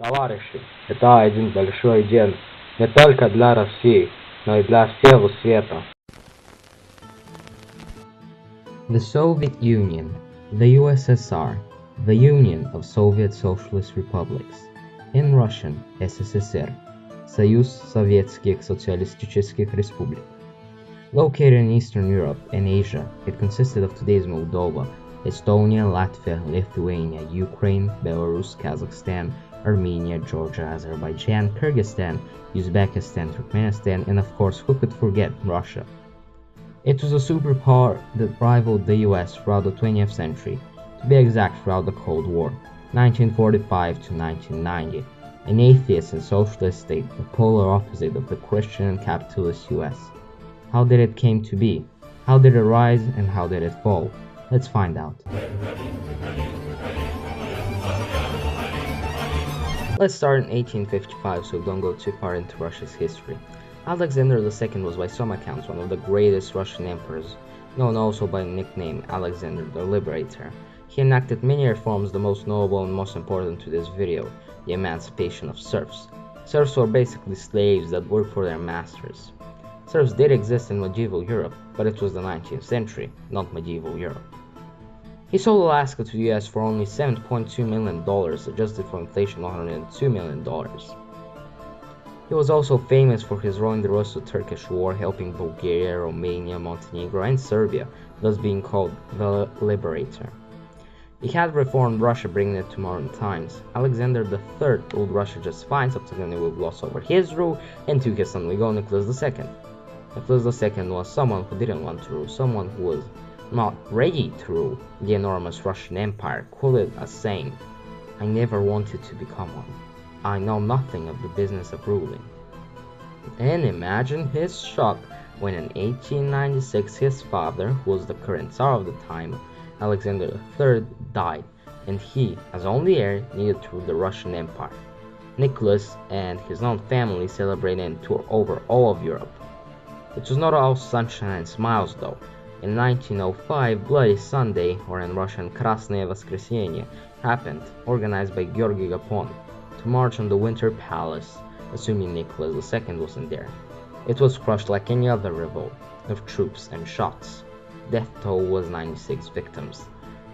Товарищи, это один большой день не только для России, но и для всего света. The Soviet Union, the USSR, the Union of Soviet Socialist Republics, in Russian СССР, Союз Советских Социалистических Республик. Located in Eastern Europe and Asia, it consisted of today's Moldova, Estonia, Latvia, Lithuania, Ukraine, Belarus, Kazakhstan, Armenia, Georgia, Azerbaijan, Kyrgyzstan, Uzbekistan, Turkmenistan, and of course, who could forget Russia? It was a superpower that rivaled the US throughout the 20th century, to be exact throughout the Cold War, 1945 to 1990, an atheist and socialist state, the polar opposite of the Christian and capitalist US. How did it came to be? How did it rise and how did it fall? Let's find out. Let's start in 1855 so we don't go too far into Russia's history. Alexander II was by some accounts one of the greatest Russian emperors, known also by the nickname Alexander the Liberator. He enacted many reforms, the most notable and most important to this video, the emancipation of serfs. Serfs were basically slaves that worked for their masters. Serfs did exist in medieval Europe, but it was the 19th century, not medieval Europe. He sold Alaska to the US for only $7.2 million, adjusted for inflation $102 million. He was also famous for his role in the Russo-Turkish War, helping Bulgaria, Romania, Montenegro, and Serbia, thus being called the Liberator. He had reformed Russia, bringing it to modern times. Alexander III ruled Russia just fine, subsequently would gloss over his rule and took his son legal Nicholas II. Nicholas II was someone who didn't want to rule, someone who was not ready to rule the enormous Russian Empire, quoted as saying, "I never wanted to become one. I know nothing of the business of ruling." And imagine his shock when in 1896 his father, who was the current Tsar of the time, Alexander III, died, and he, as only heir, needed to rule the Russian Empire. Nicholas and his own family celebrated and toured over all of Europe. It was not all sunshine and smiles though. In 1905, Bloody Sunday, or in Russian Krasное Воскресенье, happened, organized by Georgy Gapon, to march on the Winter Palace, assuming Nicholas II wasn't there. It was crushed like any other revolt, of troops and shots. Death toll was 96 victims.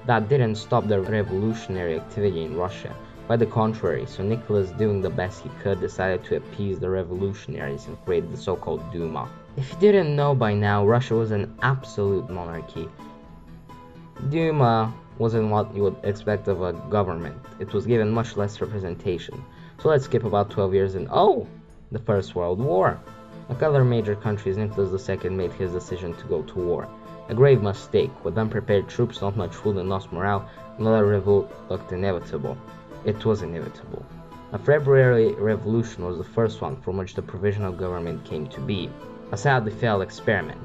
That didn't stop the revolutionary activity in Russia. By the contrary, so Nicholas, doing the best he could, decided to appease the revolutionaries and create the so-called Duma. If you didn't know by now, Russia was an absolute monarchy. Duma wasn't what you would expect of a government. It was given much less representation. So let's skip about 12 years and the First World War. Like other major countries, Nicholas II made his decision to go to war. A grave mistake. With unprepared troops, not much food and lost morale, another revolt looked inevitable. It was inevitable. A February Revolution was the first one from which the provisional government came to be. A sadly failed experiment.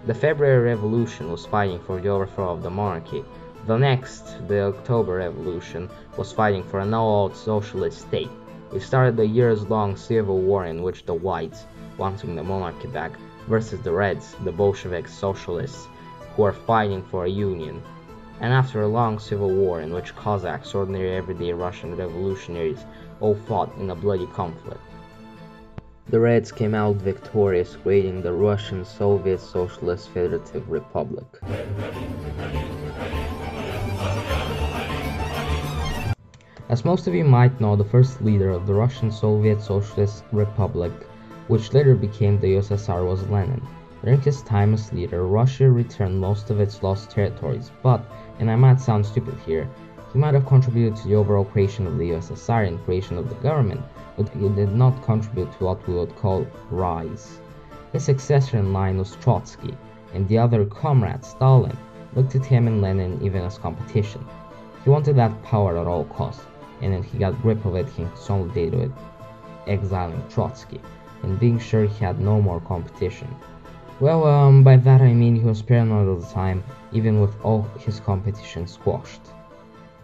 The February Revolution was fighting for the overthrow of the monarchy. The next, the October Revolution, was fighting for an all-out socialist state. It started a years-long civil war in which the whites, wanting the monarchy back, versus the reds, the Bolshevik socialists, who were fighting for a union. And after a long civil war in which Cossacks, ordinary everyday Russian revolutionaries, all fought in a bloody conflict, the Reds came out victorious, creating the Russian Soviet Socialist Federative Republic. As most of you might know, the first leader of the Russian Soviet Socialist Republic, which later became the USSR, was Lenin. During his time as leader, Russia returned most of its lost territories, but, and I might sound stupid here, he might have contributed to the overall creation of the USSR and creation of the government, but he did not contribute to what we would call rise. His successor in line was Trotsky, and the other comrade, Stalin, looked at him and Lenin even as competition. He wanted that power at all costs, and when he got grip of it, he consolidated it, exiling Trotsky, and being sure he had no more competition. Well, by that I mean he was paranoid all the time, even with all his competition squashed.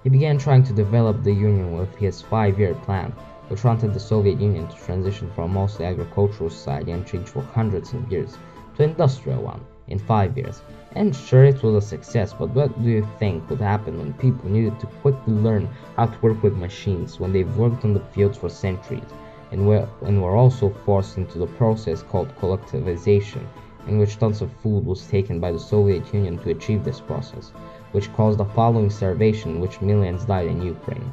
He began trying to develop the Union with his 5-year plan, which wanted the Soviet Union to transition from a mostly agricultural society and change for hundreds of years to an industrial one, in 5 years. And sure, it was a success, but what do you think would happen when people needed to quickly learn how to work with machines when they've worked on the fields for centuries, and were also forced into the process called collectivization, in which tons of food was taken by the Soviet Union to achieve this process, which caused the following starvation in which millions died in Ukraine.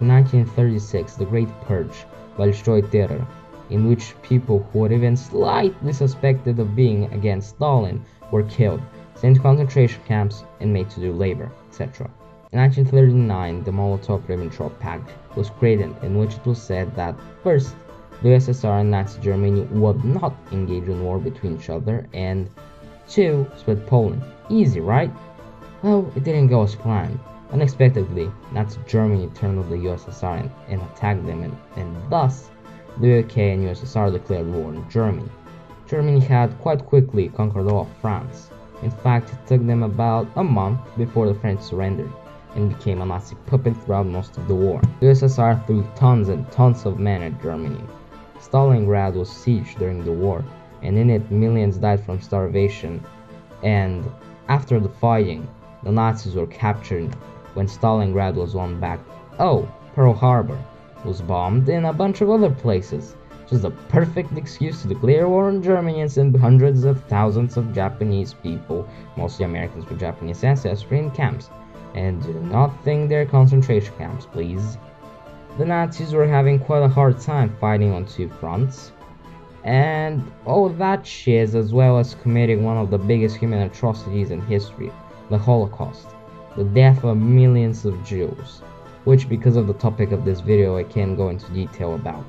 In 1936, the Great Purge, Большой Terror, in which people who were even slightly suspected of being against Stalin were killed, sent to concentration camps, and made to do labor, etc. In 1939, the Molotov-Ribbentrop Pact was created, in which it was said that, first, the USSR and Nazi Germany would not engage in war between each other, and 2. Split Poland. Easy, right? Well, it didn't go as planned. Unexpectedly, Nazi Germany turned on the USSR and attacked them, and thus, the UK and USSR declared war on Germany. Germany had quite quickly conquered all of France. In fact, it took them about a month before the French surrendered and became a Nazi puppet throughout most of the war. The USSR threw tons and tons of men at Germany. Stalingrad was sieged during the war, and in it millions died from starvation, and after the fighting, the Nazis were captured when Stalingrad was won back. Oh, Pearl Harbor was bombed and a bunch of other places. Just a perfect excuse to declare war on Germany and send hundreds of thousands of Japanese people, mostly Americans with Japanese ancestry, in camps. And do not think they're concentration camps, please. The Nazis were having quite a hard time fighting on two fronts, and all that shit, as well as committing one of the biggest human atrocities in history, the Holocaust, the death of millions of Jews, which because of the topic of this video I can't go into detail about.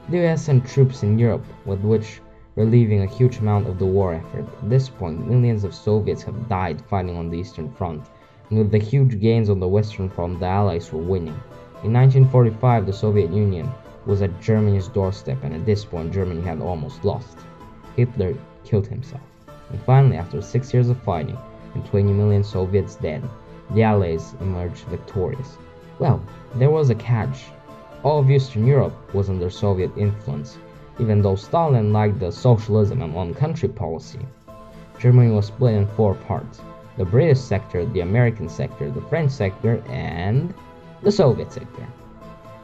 The US sent troops in Europe, with which relieving a huge amount of the war effort. At this point, millions of Soviets have died fighting on the Eastern Front, and with the huge gains on the Western Front, the Allies were winning. In 1945, the Soviet Union was at Germany's doorstep, and at this point, Germany had almost lost. Hitler killed himself. And finally, after 6 years of fighting and 20 million Soviets dead, the Allies emerged victorious. Well, there was a catch. All of Eastern Europe was under Soviet influence, even though Stalin liked the socialism and one-country policy. Germany was split in 4 parts: the British sector, the American sector, the French sector, and the Soviet sector,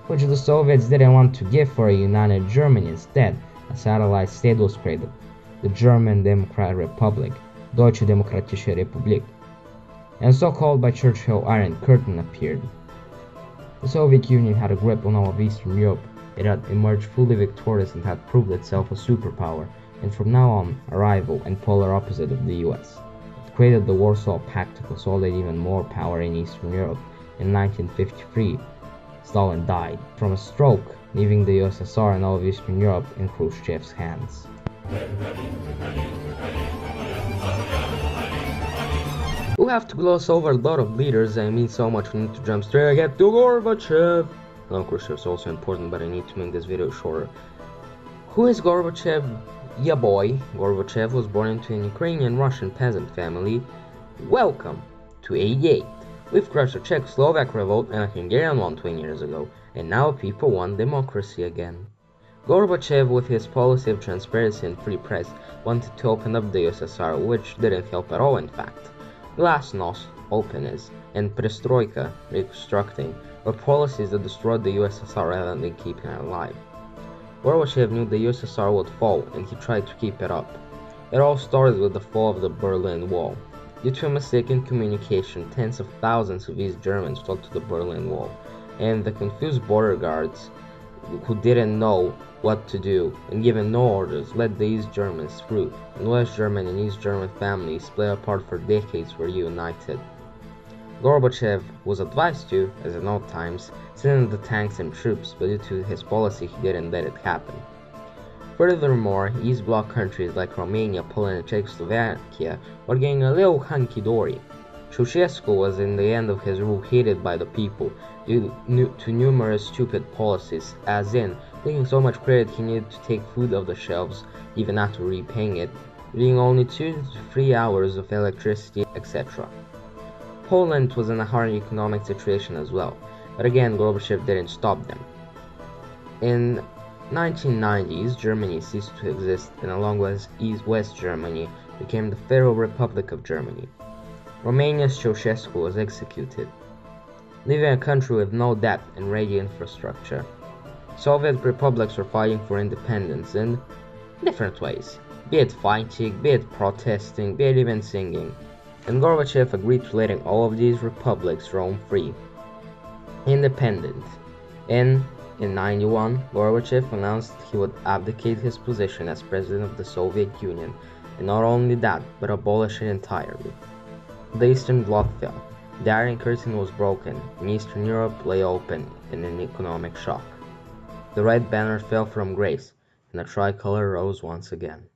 which the Soviets didn't want to give for a united Germany. Instead, a satellite state was created, the German Democratic Republic, Deutsche Demokratische Republik, and so-called by Churchill Iron Curtain appeared. The Soviet Union had a grip on all of Eastern Europe. It had emerged fully victorious and had proved itself a superpower, and from now on, a rival and polar opposite of the US. It created the Warsaw Pact to consolidate even more power in Eastern Europe. In 1953, Stalin died from a stroke, leaving the USSR and all of Eastern Europe in Khrushchev's hands. We have to gloss over a lot of leaders. I mean so much, we need to jump straight ahead to Gorbachev. No, Khrushchev is also important, but I need to make this video shorter. Who is Gorbachev? Yeah boy, Gorbachev was born into an Ukrainian-Russian peasant family. Welcome to 88. We've crushed a Czechoslovak revolt and a Hungarian one 20 years ago, and now people want democracy again. Gorbachev, with his policy of transparency and free press, wanted to open up the USSR, which didn't help at all in fact. Glasnost, openness, and perestroika, reconstructing, were policies that destroyed the USSR rather than keeping it alive. Gorbachev knew the USSR would fall, and he tried to keep it up. It all started with the fall of the Berlin Wall. Due to a mistake in communication, tens of thousands of East Germans flocked to the Berlin Wall, and the confused border guards, who didn't know what to do and given no orders, let the East Germans through, and West German and East German families, split apart for decades, were reunited. Gorbachev was advised to, as in old times, send in the tanks and troops, but due to his policy he didn't let it happen. Furthermore, East Bloc countries like Romania, Poland, and Czechoslovakia were getting a little hunky-dory. Ceausescu was in the end of his rule hated by the people due to numerous stupid policies, as in taking so much credit he needed to take food off the shelves even after repaying it, needing only 2 to 3 hours of electricity, etc. Poland was in a hard economic situation as well, but again Gorbachev didn't stop them. In 1990, East Germany ceased to exist, and along with West Germany became the Federal Republic of Germany. Romania's Ceausescu was executed, leaving a country with no debt and ready infrastructure. Soviet republics were fighting for independence in different ways, be it fighting, be it protesting, be it even singing, and Gorbachev agreed to letting all of these republics roam free, independent. In 91, Gorbachev announced he would abdicate his position as president of the Soviet Union, and not only that, but abolish it entirely. The Eastern Bloc fell, the Iron Curtain was broken, and Eastern Europe lay open in an economic shock. The red banner fell from grace, and the tricolor rose once again.